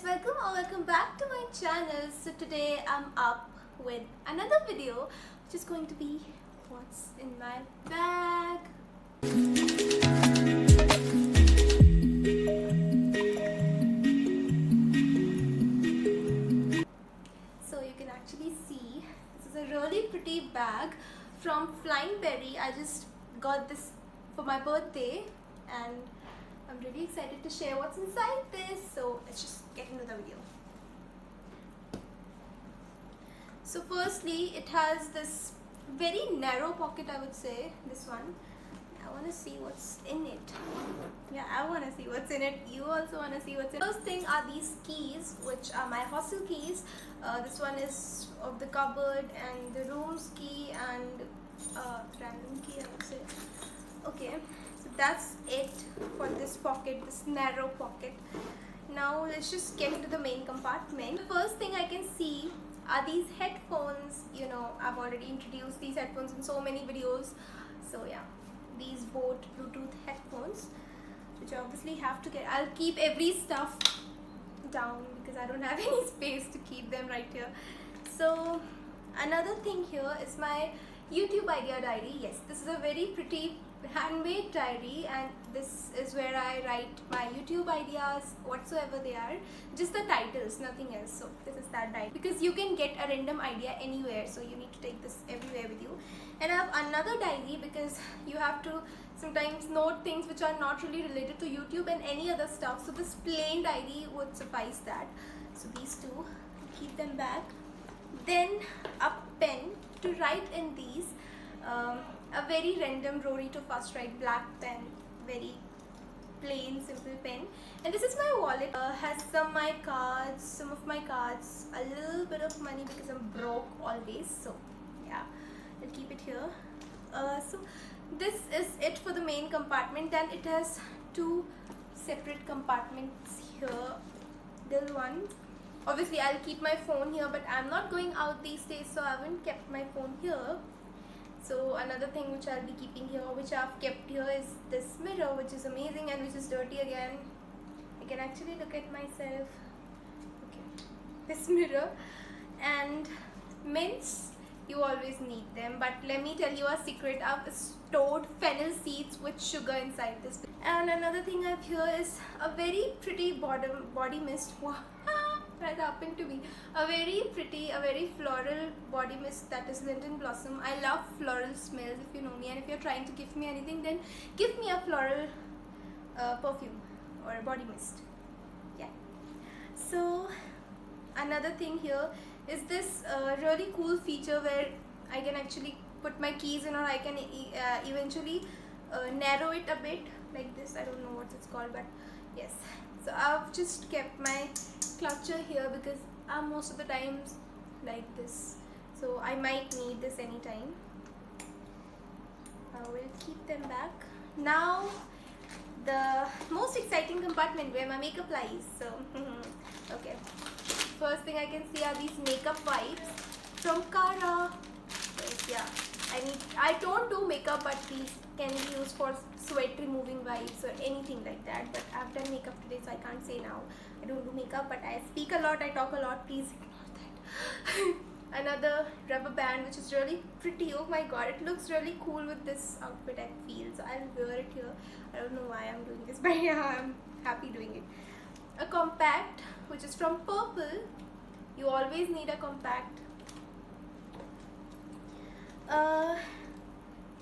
welcome or welcome back to my channel. So today I'm up with another video which is going to be what's in my bag. So you can actually see this is a really pretty bag from Flying Berry. I just got this for my birthday and I'm really excited to share what's inside this. So let's just get into the video. So firstly, it has this very narrow pocket, I would say, this one. I want to see what's in it. Yeah, I want to see what's in it. You also want to see what's in it. First thing are these keys, which are my hostel keys. This one is of the cupboard and the room's key and random key, I would say. Okay, so that's it for this pocket, this narrow pocket. Now let's just get into the main compartment. The first thing I can see are these headphones. You know, I've already introduced these headphones in so many videos. So yeah, these Bose Bluetooth headphones, which I obviously have to get. I'll keep every stuff down because I don't have any space to keep them right here. So another thing here is my YouTube idea diary. Yes, this is a very pretty handmade diary, and this is where I write my YouTube ideas whatsoever they are, just the titles, nothing else. So this is that diary, because you can get a random idea anywhere, so you need to take this everywhere with you. And I have another diary because you have to sometimes note things which are not really related to YouTube and any other stuff, so this plain diary would suffice that. So these two, keep them back. Then a pen to write in these, a very random Rory to Fast Write black pen, very plain simple pen. And this is my wallet, has some of my cards, a little bit of money because I'm broke always, so yeah, I'll keep it here. So this is it for the main compartment. Then it has two separate compartments here, little ones. Obviously I'll keep my phone here, but I'm not going out these days, so I haven't kept my phone here. So another thing which I'll be keeping here, which I've kept here, is this mirror, which is amazing and which is dirty again. I can actually look at myself. Okay, this mirror. And mints, you always need them, but let me tell you a secret. I've stored fennel seeds with sugar inside this. And another thing I have here is a very pretty body mist. Wow. That happened to me. A very pretty, a very floral body mist, that is Linden Blossom. I love floral smells, if you know me, and if you're trying to give me anything, then give me a floral perfume or a body mist. Yeah. So another thing here is this really cool feature where I can actually put my keys in, or I can eventually narrow it a bit like this. I don't know what it's called, but yes. So I've just kept my clutcher here because I'm most of the times like this, so I might need this anytime. I will keep them back. Now the most exciting compartment where my makeup lies. So okay, first thing I can see are these makeup wipes from Kara. Yes, yeah, I don't do makeup, but these can be used for sweat removing wipes or anything like that. But I've done makeup today, so I can't say now I don't do makeup, but I speak a lot, I talk a lot, please ignore that. Another rubber band, which is really pretty. Oh my god, it looks really cool with this outfit, I feel, so I'll wear it here. I don't know why I'm doing this, but yeah, I'm happy doing it. A compact, which is from Purple. You always need a compact.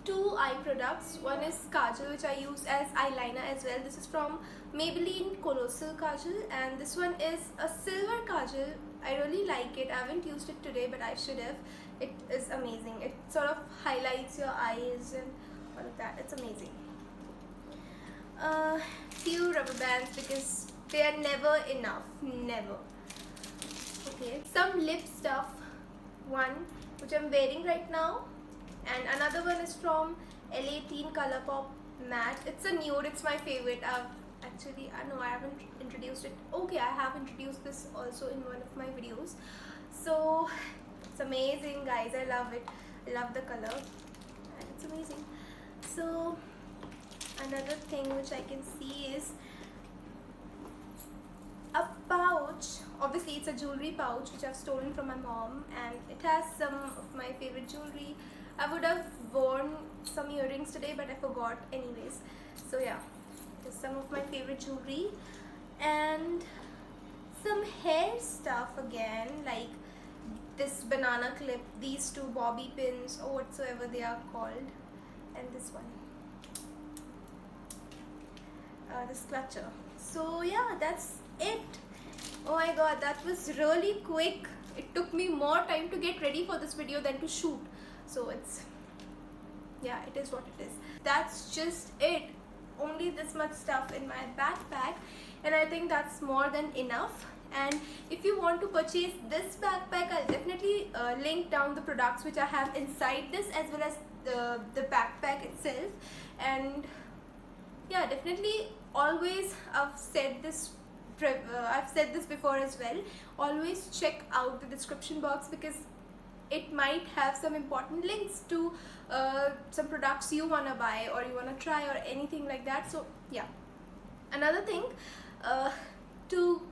Two eye products. One is kajal, which I use as eyeliner as well. This is from Maybelline Colossal Kajal, and this one is a silver kajal. I really like it. I haven't used it today, but I should have. It is amazing. It sort of highlights your eyes and all of that. It's amazing. Few rubber bands because they are never enough. Never. Okay. Some lip stuff. One which I'm wearing right now. And another one is from L18 Colourpop Matte. It's a nude. It's my favorite. No, I haven't introduced it. Okay, I have introduced this also in one of my videos. So it's amazing, guys. I love it. I love the color, and it's amazing. So another thing which I can see is a pouch obviously it's a jewelry pouch which I've stolen from my mom, and it has some of my favorite jewelry. I would have worn some earrings today, but I forgot anyways. So yeah, just some of my favorite jewelry and some hair stuff again, like this banana clip, these two bobby pins or whatsoever they are called, and this one, this clutcher. So yeah, that's it. Oh my god, that was really quick. It took me more time to get ready for this video than to shoot. So it's, yeah, it is what it is. That's just it. Only this much stuff in my backpack, and I think that's more than enough. And if you want to purchase this backpack, I'll definitely link down the products which I have inside this, as well as the backpack itself. And yeah, definitely, always, I've said this before as well, always check out the description box, because it might have some important links to some products you want to buy or you want to try or anything like that. So yeah, another thing, to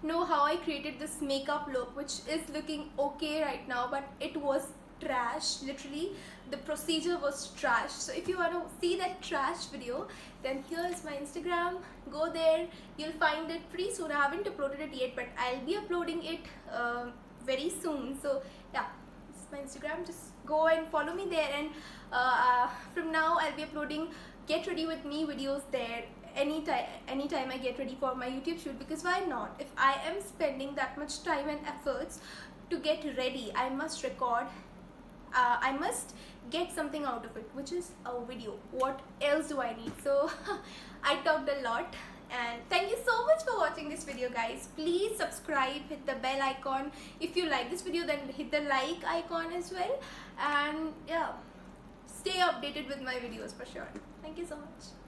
know how I created this makeup look, which is looking okay right now, but it was trash. Literally, the procedure was trash. So if you want to see that trash video, then here is my Instagram. Go there, you'll find it pretty soon. I haven't uploaded it yet, but I'll be uploading it very soon. So yeah, this is my Instagram. Just go and follow me there, and from now I'll be uploading get ready with me videos there anytime I get ready for my YouTube shoot, because why not? If I am spending that much time and efforts to get ready, I must record, I must get something out of it, which is a video. What else do I need? So I talked a lot, and thank you so much for watching this video, guys. Please subscribe, hit the bell icon. If you like this video, then hit the like icon as well, and yeah, stay updated with my videos for sure. Thank you so much.